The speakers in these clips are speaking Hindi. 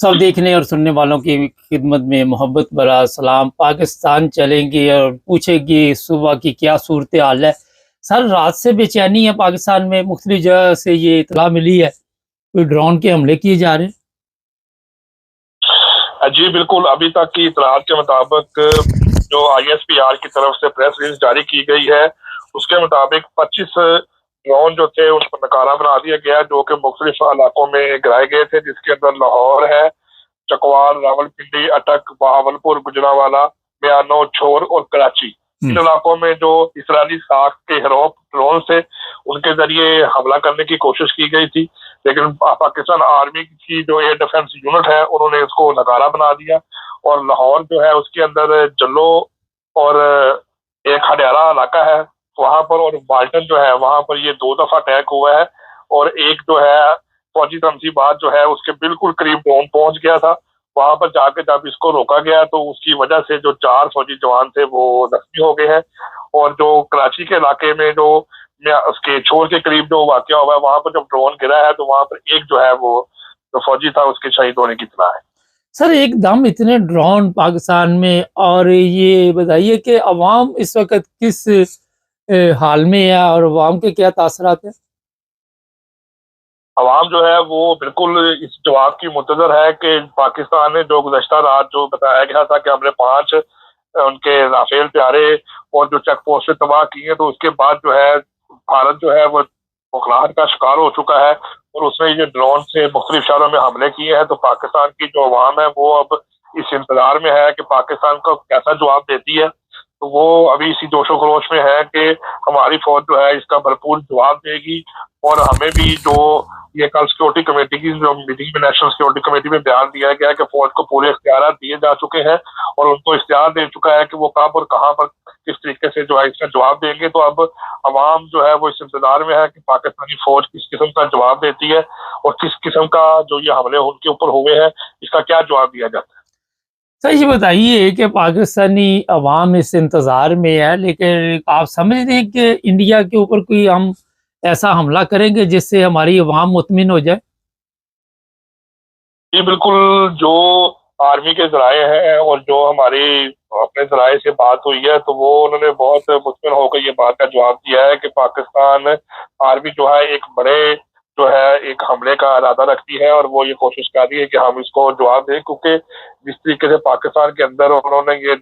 सब देखने और सुनने वालों की खिदमत में मोहब्बत भरा सलाम। पाकिस्तान चलेंगे और पूछेगी सुबह की क्या सूरत हाल है। सर, रात से बेचैनी है पाकिस्तान में। मुख्तलिफ जगह से ये इतला मिली है कोई ड्रोन के हमले किए जा रहे हैं। जी बिल्कुल, अभी तक की इतलात के मुताबिक जो ISPR की तरफ से प्रेस रिलीज जारी की गई है उसके मुताबिक 25 ड्रोन जो थे उन पर नकारा बना दिया गया, जो कि मुख्तलिफ इलाकों में गिराए गए थे, जिसके अंदर लाहौर है, चकवाल, रावलपिंडी, अटक, बहावलपुर, गुजरांवाला, मियानो, छोर और कराची। इन इलाकों में जो इसराइली साख के हीरोप ड्रोन से उनके जरिए हमला करने की कोशिश की गई थी, लेकिन पाकिस्तान आर्मी की जो एयर डिफेंस यूनिट है उन्होंने इसको नकारा बना दिया। और लाहौर जो है उसके अंदर जल्लो और एक हडियाला इलाका है वहां पर, और बाल्टन जो है वहां पर ये 2 दफा अटैक हुआ है। और एक जो है फौजी तनसीबात जो है उसके बिल्कुल करीब ड्रोन पहुंच गया था। वहां पर जाके जब इसको रोका गया तो उसकी वजह से जो 4 फौजी जवान थे वो जख्मी हो गए हैं। और जो कराची के इलाके में जो उसके छोर के करीब जो वाकया हुआ है वहां पर जब ड्रोन गिरा है तो वहां पर एक जो है वो जो फौजी था उसके शहीद होने की इत्तला है। सर, एकदम इतने ड्रोन पाकिस्तान में, और ये बताइए कि अवाम इस वक्त किस हाल में है और अवाम के क्या तासरात है। अवाम जो है वो बिल्कुल इस जवाब की मुंतजर है कि पाकिस्तान ने जो गुज़श्ता रात जो बताया गया था कि हमने 5 उनके राफेल प्यारे और जो चेक पोस्ट तबाह किए, तो उसके बाद जो है भारत जो है वो बौखलाहट का शिकार हो चुका है और उसने ये ड्रोन से मुख्तलिफ शहरों में हमले किए हैं। तो पाकिस्तान की जो अवाम है वो अब इस इंतजार में है कि पाकिस्तान को कैसा जवाब देती है। तो वो अभी इसी जोशो खरोश में है कि हमारी फौज जो है इसका भरपूर जवाब देगी। और हमें भी जो ये कल सिक्योरिटी कमेटी की जो मीटिंग में नेशनल सिक्योरिटी कमेटी में बयान दिया गया है कि फौज को पूरे इख्तियार दिए जा चुके हैं और उनको इख्तियार दे चुका है कि वो कब और कहां पर किस तरीके से जो है इसका जवाब देंगे। तो अब अवाम जो है वो इस इंतजार में है कि पाकिस्तानी फौज किस किस्म का जवाब देती है और किस किस्म का जो ये हमले उनके ऊपर हुए हैं इसका क्या जवाब दिया जाता है। सर, ये बताइए कि पाकिस्तानी अवाम इस इंतज़ार में है, लेकिन आप समझते हैं कि इंडिया के ऊपर कोई हम ऐसा हमला करेंगे जिससे हमारी अवाम मुतमिन हो जाए। जी बिल्कुल, जो आर्मी के जराए हैं और जो हमारी अपने जराए से बात हुई है तो वो उन्होंने बहुत मुतमिन होकर ये बात का जवाब दिया है कि पाकिस्तान आर्मी जो है एक बड़े जो है एक हमले का इरादा रखती है और वो ये कोशिश कर रही है कि हम इसको जवाब दें, क्योंकि जिस तरीके से पाकिस्तान के अंदर उन्होंने ये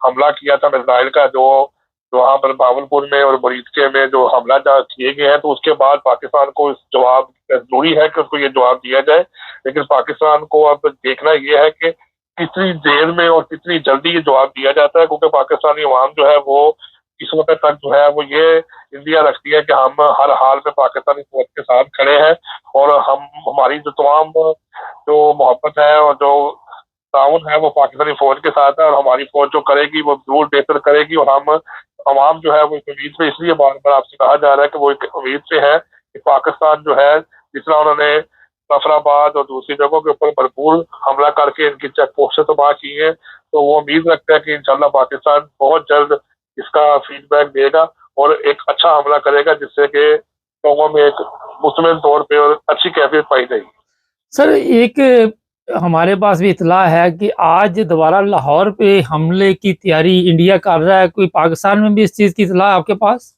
हमला किया था मिसाइल का, जो वहां पर भावलपुर में और बरीदके में जो हमला किए गए हैं, तो उसके बाद पाकिस्तान को इस जवाब जरूरी है कि उसको ये जवाब दिया जाए। लेकिन पाकिस्तान को अब देखना यह है कि कितनी देर में और कितनी जल्दी ये जवाब दिया जाता है, क्योंकि पाकिस्तानी अवाम जो है वो इस वक्त तक जो है वो ये इंडिया रखती है कि हम हर हाल में पाकिस्तानी फौज के साथ खड़े हैं और हम हमारी जो तमाम जो मोहब्बत है और जो ताउन है वो पाकिस्तानी फौज के साथ है और हमारी फौज जो करेगी वो जरूर बेहतर करेगी। और हम अवाम जो है वो इस उम्मीद पे, इसलिए बार बार आपसे कहा जा रहा है कि वो एक उम्मीद से है कि पाकिस्तान जो है जिस तरह उन्होंने जफराबाद और दूसरी जगहों के ऊपर भरपूर हमला करके इनकी चेक पोस्ट तबाह की है, तो वो उम्मीद रखते हैं कि इंशाल्लाह पाकिस्तान बहुत जल्द इसका फीडबैक देगा और एक अच्छा हमला करेगा जिससे कि लोगों में एक मुतमिन तौर पे और अच्छी कैफियत पाई जाएगी। सर, एक हमारे पास भी इतला है कि आज दोबारा लाहौर पे हमले की तैयारी इंडिया कर रहा है। कोई पाकिस्तान में भी इस चीज़ की इतला है आपके पास?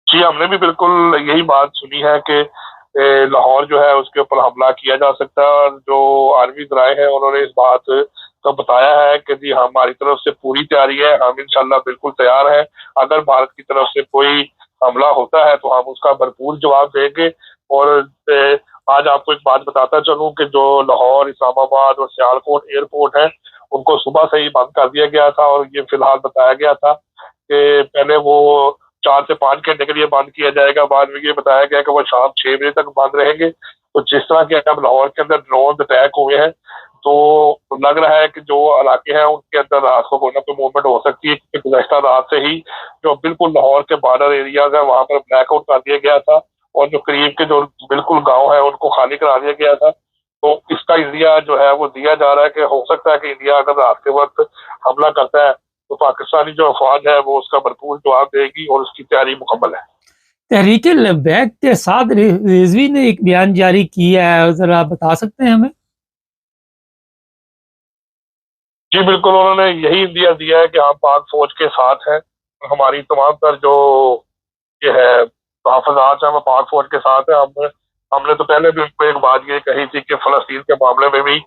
जी, हमने भी बिल्कुल यही बात सुनी है कि लाहौर जो है उसके ऊपर हमला किया जा सकता है और जो आर्मी जराए हैं उन्होंने इस बात का बताया है कि जी हमारी तरफ से पूरी तैयारी है, हम इंशाल्लाह बिल्कुल तैयार हैं। अगर भारत की तरफ से कोई हमला होता है तो हम उसका भरपूर जवाब देंगे। और आज आपको एक बात बताता चलूं कि जो लाहौर, इस्लामाबाद और सियालकोट एयरपोर्ट है उनको सुबह से ही बंद कर दिया गया था और ये फिलहाल बताया गया था कि पहले वो 4 से 5 घंटे के लिए बंद किया जाएगा, बाद में ये बताया गया कि वो शाम 6 बजे तक बंद रहेंगे। तो जिस तरह के अब लाहौर के अंदर ड्रोन अटैक हुए हैं तो लग रहा है कि जो इलाके हैं उनके अंदर रात को कोई ना कोई मूवमेंट हो सकती है, क्योंकि गुज़श्ता रात से ही जो बिल्कुल लाहौर के बॉर्डर एरियाज है वहां पर ब्लैकआउट कर दिया गया था और जो करीब के जो बिल्कुल गाँव है उनको खाली करा दिया गया था। तो इसका इंडिया जो है वो दिया जा रहा है कि हो सकता है कि इंडिया अगर रात के वक्त हमला करता है तो पाकिस्तानी जो अफवाज है वो उसका भरपूर जवाब देगी और उसकी तैयारी मुकम्मल है। तहरीक लबैक के साथ रिजवी ने एक बयान जारी किया है, जरा बता सकते हैं हमें? जी बिल्कुल, उन्होंने यही इंदिया दिया है कि हम पाक फौज के साथ हैं। हमारी तमाम तर जो ये है तहफ़्फ़ुज़ात हैं वो पाक फौज के साथ है। हमने तो पहले भी उनको एक बात ये कही थी कि फ़लस्तीन के मामले में भी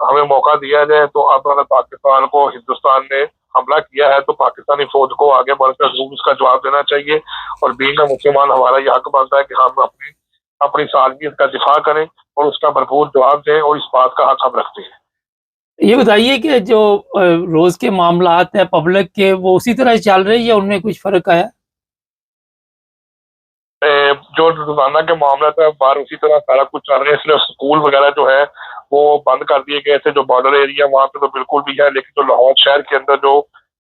हमें मौका दिया जाए, तो अब अगर पाकिस्तान को हिंदुस्तान ने हमला किया है तो पाकिस्तानी फौज को आगे बढ़कर ज़रूर उसका जवाब देना चाहिए। और बीइंग अ मुसलमान हमारा ये हक बनता है कि हम अपनी अपनी सालगिरह का दिफा करें और उसका भरपूर जवाब दें, और इस बात का हक हम रखते हैं। ये बताइए कि जो रोज के मामलात हैं पब्लिक के, वो उसी तरह चल रहे हैं या उनमें कुछ फर्क आया? जो रोजाना के मामला था बाहर उसी तरह सारा कुछ चल रहा है, इसलिए स्कूल वगैरह जो है वो बंद कर दिए गए थे। जो बॉर्डर एरिया वहाँ पे तो बिल्कुल भी है, लेकिन जो लाहौर शहर के अंदर जो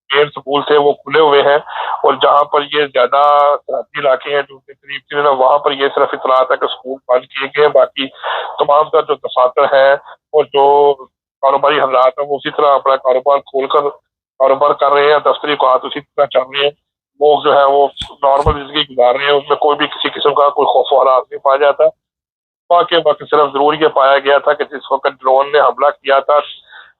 मेन स्कूल थे वो खुले हुए हैं। और जहाँ पर ये ज्यादा सरहदी इलाके हैं जो उनके करीब करीब है, वहाँ पर ये सिर्फ इतला था कि स्कूल बंद किए गए। बाकी तमाम तर जो दफातर है और जो कारोबारी हजरात है वो उसी तरह अपना कारोबार खोलकर कारोबार कर रहे हैं, दफ्तरी औकात उसी तरह चल रही है। वो जो है वो नॉर्मल जिंदगी गुजार रहे हैं, उसमें कोई भी किसी किस्म का कोई खौफ हालात नहीं पाया जाता। वाकई वक्त सिर्फ जरूर ये पाया गया था कि जिस वक्त ड्रोन ने हमला किया था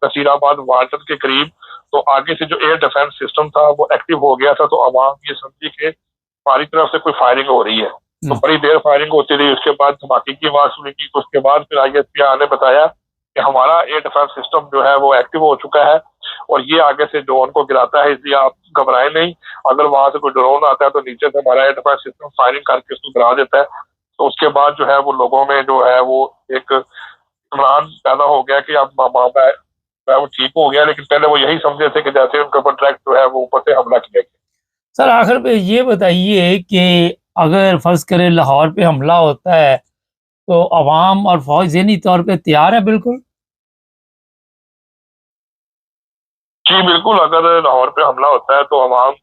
नसीराबाद वाटर के करीब, तो आगे से जो एयर डिफेंस सिस्टम था वो एक्टिव हो गया था, तो आवाम ये समझी कि हमारी तरफ से कोई फायरिंग हो रही है। तो बड़ी देर फायरिंग होती रही, उसके बाद धमाके की आवाज सुनी थी। उसके बाद फिर ISPR ने बताया कि हमारा एयर डिफेंस सिस्टम जो है वो एक्टिव हो चुका है और ये आगे से ड्रोन को गिराता है, इसलिए आप घबराए नहीं। अगर वहां से कोई ड्रोन आता है तो नीचे से हमारा एयर डिफेंस सिस्टम फायरिंग करके उसको गिरा देता है। तो उसके बाद जो है वो लोगों में जो है वो एक इमरान पैदा हो गया कि अब मामला है वो ठीक हो गया, लेकिन पहले वो यही समझे थे कि जैसे उनके ऊपर डायरेक्ट जो है वो ऊपर से हमला किया गया। सर आखिर पे ये बताइए कि अगर फर्ज करें लाहौर पे हमला होता है तो अवाम और फौज ज़हनी तौर पे तैयार है बिल्कुल? जी बिल्कुल, अगर लाहौर पे हमला होता है तो अवाम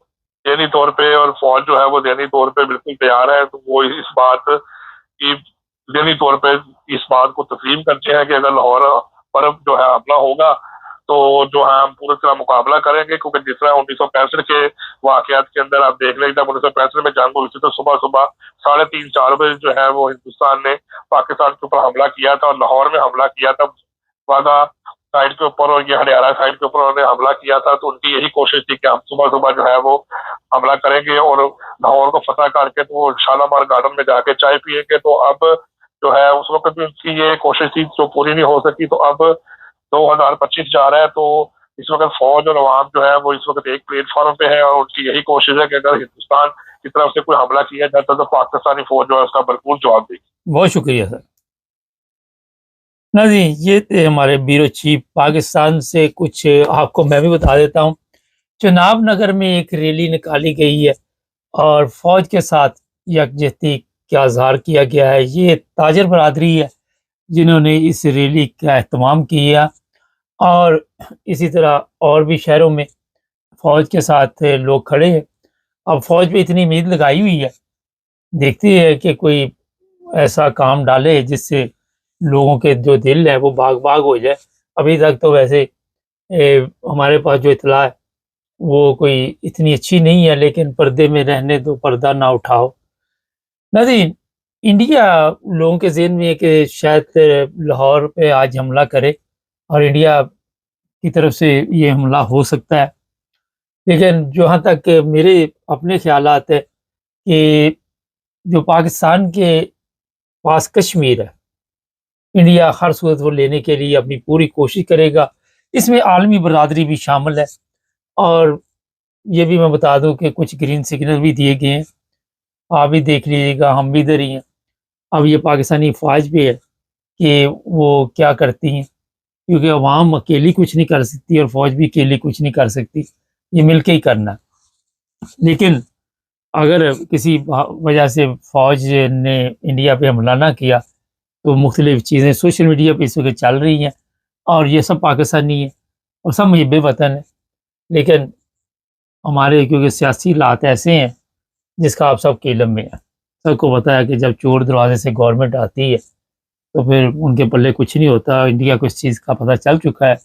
ज़हनी तौर पे और फौज जो है वो ज़हनी तौर पे बिल्कुल तैयार है। तो वो इस बात की ज़हनी तौर पे इस बात को तस्लीम करते हैं कि अगर लाहौर पर जो है हमला होगा तो जो है हम पूरी तरह मुकाबला करेंगे, क्योंकि जिस तरह 1965 के वाकयात के अंदर आप देख लें, जब 1965 में जंग हुई थी तो सुबह सुबह 3:30-4 बजे जो है वो हिंदुस्तान ने पाकिस्तान के ऊपर हमला किया था और लाहौर में हमला किया था। वाघा साइड के ऊपर और ये हरियाणा साइड के ऊपर उन्होंने हमला किया था, तो उनकी यही कोशिश थी कि हम सुबह सुबह जो है वो हमला करेंगे और लाहौर को फतह करके तो वो शालामार गार्डन में जाके चाय पिएंगे। तो अब जो है उस वक्त भी उनकी ये कोशिश थी जो पूरी नहीं हो सकी। तो अब 2025 जा रहा है, तो इस वक्त फौज और अवाम जो है वो इस वक्त एक प्लेटफॉर्म पे है और उनकी यही कोशिश है कि अगर हिंदुस्तान की तरफ से कोई हमला किया जाता तो पाकिस्तानी फौज जो है उसका भरपूर जवाब देगी। बहुत शुक्रिया सर। ना जी, ये थे हमारे ब्यूरो चीफ पाकिस्तान से। कुछ आपको मैं भी बता देता हूँ। चनाब नगर में एक रैली निकाली गई है और फौज के साथ यकजहती का इजहार किया गया है। ये ताजर बरादरी है जिन्होंने इस रैली का एहतमाम किया और इसी तरह और भी शहरों में फौज के साथ लोग खड़े हैं। अब फौज पे इतनी उम्मीद लगाई हुई है, देखती है कि कोई ऐसा काम डाले जिससे लोगों के जो दिल है वो बाग बाग हो जाए। अभी तक तो वैसे हमारे पास जो इतला है वो कोई इतनी अच्छी नहीं है, लेकिन पर्दे में रहने दो, पर्दा ना उठाओ। नाज़रीन, इंडिया लोगों के ज़हन में है कि शायद लाहौर पे आज हमला करे और इंडिया की तरफ से ये हमला हो सकता है। लेकिन जहाँ तक मेरे अपने ख़्यालात है कि जो पाकिस्तान के पास कश्मीर है, इंडिया हर सूरत वो लेने के लिए अपनी पूरी कोशिश करेगा। इसमें आलमी बरादरी भी शामिल है और ये भी मैं बता दूं कि कुछ ग्रीन सिग्नल भी दिए गए हैं। आप भी देख लीजिएगा, हम भी इधर ही हैं। अब ये पाकिस्तानी फ़ौज भी है कि वो क्या करती हैं, क्योंकि अवाम अकेली कुछ नहीं कर सकती और फ़ौज भी अकेली कुछ नहीं कर सकती, ये मिल के ही करना है। लेकिन अगर किसी वजह से फ़ौज ने इंडिया पे हमला ना किया तो मुख्तलिफ़ चीज़ें सोशल मीडिया पे इस वक्त चल रही हैं और ये सब पाकिस्तानी है और सब मुहब्बे वतन है। लेकिन हमारे क्योंकि सियासी हालात ऐसे हैं जिसका आप सबके इल्म में है। सबको पता है कि जब चोर दरवाजे से गवर्नमेंट आती है तो फिर उनके पल्ले कुछ नहीं होता। इंडिया को इस चीज़ का पता चल चुका है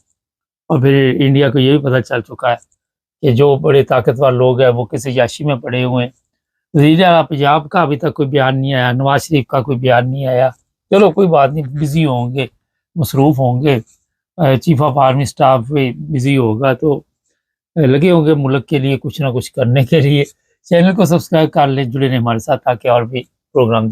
और फिर इंडिया को ये भी पता चल चुका है कि जो बड़े ताकतवर लोग हैं वो किसी याशी में पड़े हुए हैं। वज़ीर आला पंजाब का अभी तक कोई बयान नहीं आया, नवाज शरीफ का कोई बयान नहीं आया। चलो कोई बात नहीं, बिज़ी होंगे, मसरूफ़ होंगे, chief of army staff busy होगा, तो लगे होंगे मुल्क के लिए कुछ ना कुछ करने के लिए। चैनल को सब्सक्राइब कर लें, जुड़े रहें हमारे साथ ताकि और भी प्रोग्राम